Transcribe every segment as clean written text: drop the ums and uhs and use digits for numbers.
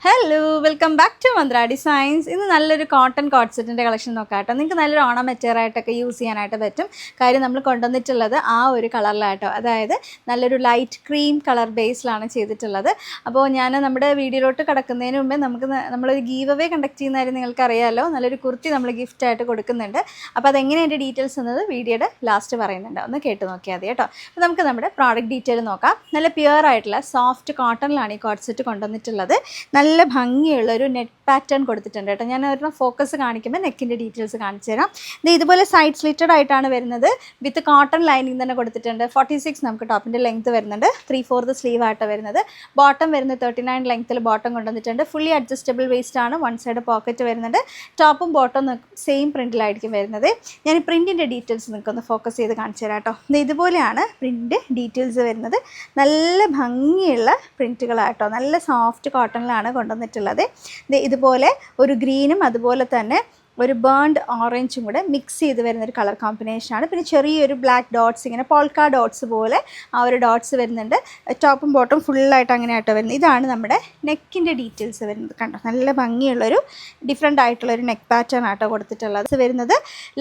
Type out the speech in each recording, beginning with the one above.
Hello, welcome back to Mantra designs. ഇന്ന് നല്ലൊരു cotton coat സെറ്റിൻ്റെ കളക്ഷൻ നോക്കാം കേട്ടോ. നിങ്ങൾക്ക് നല്ലൊരു ഓണം മെറ്റീരിയലായിട്ടൊക്കെ യൂസ് ചെയ്യാനായിട്ട് പറ്റും. കാര്യം നമ്മൾ കൊണ്ടുവന്നിട്ടുള്ളത് ആ ഒരു കളറിലായിട്ടോ, അതായത് നല്ലൊരു ലൈറ്റ് ക്രീം കളർ ബേസിലാണ് ചെയ്തിട്ടുള്ളത്. അപ്പോൾ ഞാൻ നമ്മുടെ വീഡിയോയിലോട്ട് കിടക്കുന്നതിന് മുമ്പേ നമ്മളൊരു ഗീവ് അവേ കണ്ടക്ട് ചെയ്യുന്നതായിരുന്നു നിങ്ങൾക്കറിയാമല്ലോ. നല്ലൊരു കുർത്തി നമ്മൾ ഗിഫ്റ്റായിട്ട് കൊടുക്കുന്നുണ്ട്. അപ്പോൾ അതെങ്ങനെ എൻ്റെ ഡീറ്റെയിൽസ് എന്നത് വീഡിയോയുടെ ലാസ്റ്റ് പറയുന്നുണ്ട്, ഒന്ന് കേട്ട് നോക്കിയാൽ മതി കേട്ടോ. അപ്പോൾ നമുക്ക് നമ്മുടെ പ്രോഡക്റ്റ് ഡീറ്റെയിൽ നോക്കാം. നല്ല പ്യുവർ ആയിട്ടുള്ള സോഫ്റ്റ് കോട്ടണിലാണ് ഈ കോട്ട് സെറ്റ് കൊണ്ടുവന്നിട്ടുള്ളത്. നല്ല ഭംഗിയുള്ളൊരു നെറ്റ് പാറ്റേൺ കൊടുത്തിട്ടുണ്ട് കേട്ടോ. ഞാൻ ഒരെണ്ണം ഫോക്കസ് കാണിക്കുമ്പോൾ നെക്കിൻ്റെ ഡീറ്റെയിൽസ് കാണിച്ചു തരാം. ഇതുപോലെ സൈഡ് സ്ലിറ്റഡ് ആയിട്ടാണ് വരുന്നത്. വിത്ത് കോട്ടൺ ലൈനിങ് തന്നെ കൊടുത്തിട്ടുണ്ട്. 46 നമുക്ക് ടോപ്പിൻ്റെ ലെങ്ത് വരുന്നുണ്ട്. 3/4 സ്ലീവ് ആയിട്ട് വരുന്നത്. ബോട്ടം വരുന്നത് 39 ലെങ്ത്തിൽ ബോട്ടം കൊണ്ടുവന്നിട്ടുണ്ട്. ഫുള്ളി അഡ്ജസ്റ്റബിൾ വേസ്റ്റ് ആണ്. വൺ സൈഡ് പോക്കറ്റ് വരുന്നുണ്ട്. ടോപ്പും ബോട്ടം സെയിം പ്രിൻറ്റിലായിരിക്കും വരുന്നത്. ഞാൻ ഈ പ്രിൻറ്റിൻ്റെ ഡീറ്റെയിൽസ് നിങ്ങൾക്കൊന്ന് ഫോക്കസ് ചെയ്ത് കാണിച്ചു തരാം കേട്ടോ. ഇതുപോലെയാണ് പ്രിൻറ്റ് ഡീറ്റെയിൽസ് വരുന്നത്. നല്ല ഭംഗിയുള്ള പ്രിൻറ്റുകളാട്ടോ. നല്ല സോഫ്റ്റ് കോട്ടണിലാണ് കൊണ്ടുവന്നിട്ടുള്ളത്. ഇതുപോലെ ഒരു ഗ്രീനും അതുപോലെ തന്നെ ഒരു ബേൺഡ് ഓറഞ്ചും കൂടെ മിക്സ് ചെയ്ത് വരുന്നൊരു കളർ കോമ്പിനേഷനാണ്. പിന്നെ ചെറിയൊരു ബ്ലാക്ക് ഡോട്ട്സ്, ഇങ്ങനെ പോൾക്ക ഡോട്ട്സ് പോലെ ആ ഒരു ഡോട്ട്സ് വരുന്നുണ്ട്. ടോപ്പും ബോട്ടും ഫുള്ളായിട്ട് അങ്ങനെയായിട്ട് വരുന്നത്. ഇതാണ് നമ്മുടെ നെക്കിൻ്റെ ഡീറ്റെയിൽസ് വരുന്നത്. കണ്ടോ, നല്ല ഭംഗിയുള്ളൊരു ഡിഫറെൻ്റ് ആയിട്ടുള്ളൊരു നെക്ക് പാറ്റേൺ ആട്ടോ കൊടുത്തിട്ടുള്ളത്. വരുന്നത്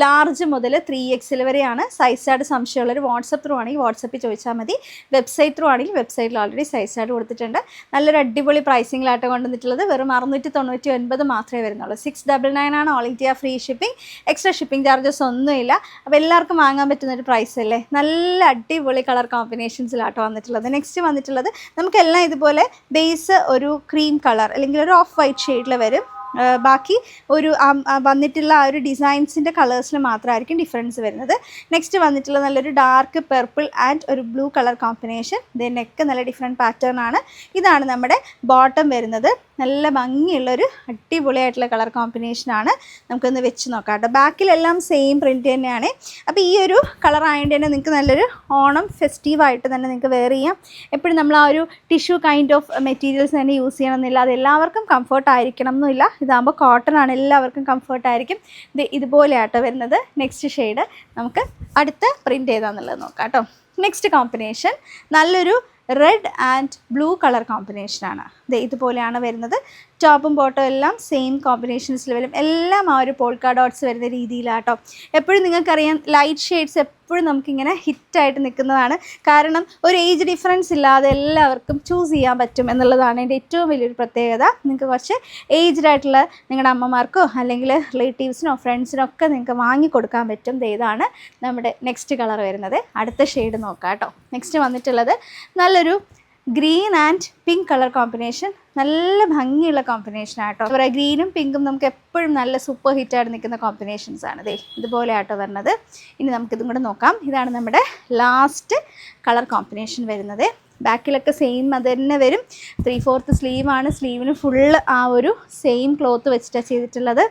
ലാർജ് മുതൽ 3XL വരെയാണ്. സൈസ് ചാർട്ട് സംശയമുള്ളൊരു വാട്സപ്പ് ത്രൂ ആണെങ്കിൽ വാട്സപ്പിൽ ചോദിച്ചാൽ മതി. വെബ്സൈറ്റ് ത്രൂ ആണെങ്കിൽ വെബ്സൈറ്റിൽ ഓൾറെഡി സൈസ് ചാർട്ട് കൊടുത്തിട്ടുണ്ട്. നല്ലൊരു അടിപൊളി പ്രൈസിങ്ങിലാട്ടോ കൊണ്ടുവന്നിട്ടുള്ളത്. വെറും 699 മാത്രമേ വരുന്നുള്ളൂ. 699 ആണ് all India free shipping. Extra shipping charges ഒന്നുമില്ല. അപ്പോൾ എല്ലാവർക്കും വാങ്ങാൻ പറ്റുന്നൊരു പ്രൈസ് അല്ലേ. നല്ല അടിപൊളി കളർ കോമ്പിനേഷൻസിലാട്ടോ വന്നിട്ടുള്ളത്. നെക്സ്റ്റ് വന്നിട്ടുള്ളത് നമുക്കെല്ലാം ഇതുപോലെ ബേസ് ഒരു ക്രീം കളർ അല്ലെങ്കിൽ ഒരു ഓഫ് വൈറ്റ് ഷെയ്ഡിൽ വരും. ബാക്കി ഒരു വന്നിട്ടുള്ള ആ ഒരു ഡിസൈൻസിൻ്റെ കളേഴ്സിൽ മാത്രമായിരിക്കും ഡിഫറൻസ് വരുന്നത്. നെക്സ്റ്റ് വന്നിട്ടുള്ള നല്ലൊരു ഡാർക്ക് പെർപ്പിൾ ആൻഡ് ഒരു ബ്ലൂ കളർ കോമ്പിനേഷൻ. നെക്ക് നല്ല ഡിഫറെൻറ്റ് പാറ്റേൺ ആണ്. ഇതാണ് നമ്മുടെ ബോട്ടം വരുന്നത്. നല്ല ഭംഗിയുള്ളൊരു അടിപൊളിയായിട്ടുള്ള കളർ കോമ്പിനേഷനാണ്. നമുക്കൊന്ന് വെച്ച് നോക്കാം കേട്ടോ. ബാക്കിലെല്ലാം സെയിം പ്രിൻറ്റ് തന്നെയാണ്. അപ്പോൾ ഈ ഒരു കളർ ആയതുകൊണ്ട് തന്നെ നിങ്ങൾക്ക് നല്ലൊരു ഓണം ഫെസ്റ്റീവായിട്ട് തന്നെ നിങ്ങൾക്ക് വെയർ ചെയ്യാം. എപ്പോഴും നമ്മൾ ആ ഒരു ടിഷ്യൂ കൈൻഡ് ഓഫ് മെറ്റീരിയൽസ് തന്നെ യൂസ് ചെയ്യണമെന്നില്ല. അത് എല്ലാവർക്കും കംഫർട്ട് ആയിരിക്കണം എന്നില്ല. ഇതാകുമ്പോൾ കോട്ടൺ ആണ്, എല്ലാവർക്കും കംഫർട്ടായിരിക്കും. ഇതുപോലെ ആട്ടോ വരുന്നത്. നെക്സ്റ്റ് ഷെയ്ഡ് നമുക്ക് അടുത്ത പ്രിൻറ്റ് ഏതാണെന്നുള്ളത് നോക്കാം കേട്ടോ. നെക്സ്റ്റ് കോമ്പിനേഷൻ നല്ലൊരു റെഡ് ആൻഡ് ബ്ലൂ കളർ കോമ്പിനേഷനാണ്. ഇതുപോലെയാണ് വരുന്നത്. ടോപ്പും ബോട്ടം എല്ലാം സെയിം കോമ്പിനേഷൻസിൽ വരും. എല്ലാം ആ ഒരു പോൾക്ക ഡോട്ട്സ് വരുന്ന രീതിയിലാട്ടോ. എപ്പോഴും നിങ്ങൾക്കറിയാം ലൈറ്റ് ഷെയ്ഡ്സ് എപ്പോഴും നമുക്കിങ്ങനെ ഹിറ്റായിട്ട് നിൽക്കുന്നതാണ്. കാരണം ഒരു ഏജ് ഡിഫറൻസ് ഇല്ലാതെ എല്ലാവർക്കും ചൂസ് ചെയ്യാൻ പറ്റും എന്നുള്ളതാണ് എൻ്റെ ഏറ്റവും വലിയൊരു പ്രത്യേകത. നിങ്ങൾക്ക് കുറച്ച് ഏജ്ഡ് ആയിട്ടുള്ള നിങ്ങളുടെ അമ്മമാർക്കോ അല്ലെങ്കിൽ റിലേറ്റീവ്സിനോ ഫ്രണ്ട്സിനോ ഒക്കെ നിങ്ങൾക്ക് വാങ്ങിക്കൊടുക്കാൻ പറ്റും. ഇതാണ് നമ്മുടെ നെക്സ്റ്റ് കളർ വരുന്നത്. അടുത്ത ഷെയ്ഡ് നോക്കാം കേട്ടോ. നെക്സ്റ്റ് വന്നിട്ടുള്ളത് നല്ലൊരു green and pink colour combination. നല്ല ഭംഗിയുള്ള കോമ്പിനേഷൻ ആട്ടോ. ഗ്രീനും പിങ്കും നമുക്ക് എപ്പോഴും നല്ല സൂപ്പർ ഹിറ്റായിട്ട് നിൽക്കുന്ന കോമ്പിനേഷൻസ് ആണ്. ഇതുപോലെ ആട്ടോ വരുന്നത്. ഇനി നമുക്കിതും കൂടെ നോക്കാം. ഇതാണ് നമ്മുടെ ലാസ്റ്റ് കളർ കോമ്പിനേഷൻ വരുന്നത്. ബാക്കിലൊക്കെ സെയിം അത് തന്നെ വരും. 3/4 സ്ലീവാണ്. സ്ലീവിന് ഫുള്ള് ആ ഒരു സെയിം ക്ലോത്ത് വെച്ചിട്ടാണ് ചെയ്തിട്ടുള്ളത്.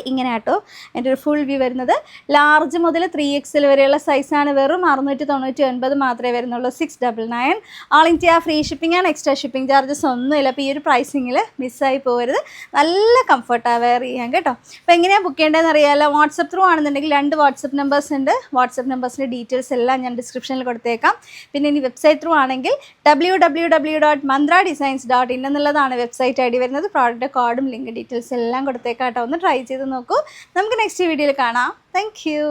ഇങ്ങനെ ആട്ടോ എൻ്റെ ഒരു ഫുൾ വ്യൂ വരുന്നത്. ലാർജ് മുതൽ 3XL വരെയുള്ള സൈസാണ്. വെറും 699 മാത്രമേ വരുന്നുള്ളൂ. 699 ഓൾ ഇന്ത്യ ഫ്രീ ഷിപ്പിംഗ് ആണ്. എക്സ്ട്രാ ഷിപ്പിംഗ് ചാർജസ് ഒന്നുമില്ല. അപ്പോൾ ഈ ഒരു പ്രൈസിങ്ങിൽ മിസ്സായി പോകരുത്. നല്ല കംഫർട്ടാണ് വെയർ ചെയ്യാൻ കേട്ടോ. അപ്പോൾ എങ്ങനെയാണ് ബുക്ക് ചെയ്യേണ്ടതെന്ന് അറിയാമല്ലോ. വാട്സപ്പ് ത്രൂ ആണെന്നുണ്ടെങ്കിൽ 2 വാട്സപ്പ് നമ്പേഴ്സ് ഉണ്ട്. വാട്സപ്പ് നമ്പേഴ്സിൻ്റെ ഡീറ്റെയിൽസ് എല്ലാം ഞാൻ ഡിസ്ക്രിപ്ഷനിൽ കൊടുത്തേക്കാം. പിന്നെ ഇനി വെബ്സൈറ്റ് ത്രൂ ആണെങ്കിൽ www.mandradesigns.in എന്നുള്ളതാണ് വെബ്സൈറ്റ് ഐ ഡി വരുന്നത്. പ്രോഡക്റ്റ് കോഡും ലിങ്ക് ഡീറ്റെയിൽസ് എല്ലാം കൊടുത്തേക്കാം കേട്ടോ. ഒന്ന് ട്രൈ ചെയ്ത് നോക്കൂ. നമുക്ക് നെക്സ്റ്റ് വീഡിയോയിൽ കാണാം. Thank you.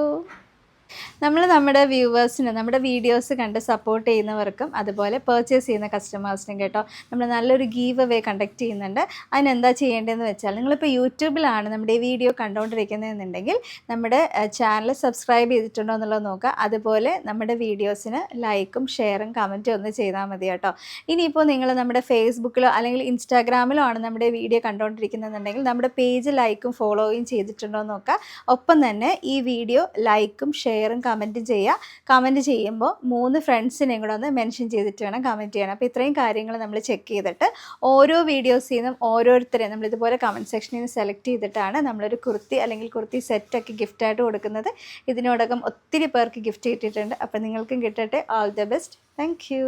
നമ്മൾ നമ്മുടെ വ്യൂവേഴ്സിന് നമ്മുടെ വീഡിയോസ് കണ്ട് സപ്പോർട്ട് ചെയ്യുന്നവർക്കും അതുപോലെ പർച്ചേസ് ചെയ്യുന്ന കസ്റ്റമേഴ്സിനും കേട്ടോ നമ്മൾ നല്ലൊരു ഗീവ് അവേ കണ്ടക്ട് ചെയ്യുന്നുണ്ട്. അതിനെന്താ ചെയ്യേണ്ടതെന്ന് വെച്ചാൽ നിങ്ങളിപ്പോൾ യൂട്യൂബിലാണ് നമ്മുടെ ഈ വീഡിയോ കണ്ടുകൊണ്ടിരിക്കുന്നതെന്നുണ്ടെങ്കിൽ നമ്മുടെ ചാനൽ സബ്സ്ക്രൈബ് ചെയ്തിട്ടുണ്ടോ എന്നുള്ളത് നോക്കുക. അതുപോലെ നമ്മുടെ വീഡിയോസിന് ലൈക്കും ഷെയറും കമൻറ്റും ഒന്ന് ചെയ്താൽ മതി കേട്ടോ. ഇനിയിപ്പോൾ നിങ്ങൾ നമ്മുടെ ഫേസ്ബുക്കിലോ അല്ലെങ്കിൽ ഇൻസ്റ്റാഗ്രാമിലോ ആണ് നമ്മുടെ വീഡിയോ കണ്ടുകൊണ്ടിരിക്കുന്നതെന്നുണ്ടെങ്കിൽ നമ്മുടെ പേജ് ലൈക്കും ഫോളോയും ചെയ്തിട്ടുണ്ടോ എന്ന് നോക്കുക. ഒപ്പം തന്നെ ഈ വീഡിയോ ലൈക്കും ഷെയറും കമൻറ്റും ചെയ്യുക. കമൻറ്റ് ചെയ്യുമ്പോൾ 3 ഫ്രണ്ട്സിനെയും കൂടെ ഒന്ന് മെൻഷൻ ചെയ്തിട്ട് വേണം കമൻറ്റ് ചെയ്യണം. അപ്പോൾ ഇത്രയും കാര്യങ്ങൾ നമ്മൾ ചെക്ക് ചെയ്തിട്ട് ഓരോ വീഡിയോസിൽ നിന്നും ഓരോരുത്തരെയും നമ്മളിതുപോലെ കമൻറ്റ് സെക്ഷനിൽ നിന്ന് സെലക്ട് ചെയ്തിട്ടാണ് നമ്മളൊരു കുർത്തി അല്ലെങ്കിൽ കുർത്തി സെറ്റൊക്കെ ഗിഫ്റ്റായിട്ട് കൊടുക്കുന്നത്. ഇതിനോടകം ഒത്തിരി പേർക്ക് ഗിഫ്റ്റ് കിട്ടിയിട്ടുണ്ട്. അപ്പോൾ നിങ്ങൾക്കും കിട്ടട്ടെ. All the best. Thank you.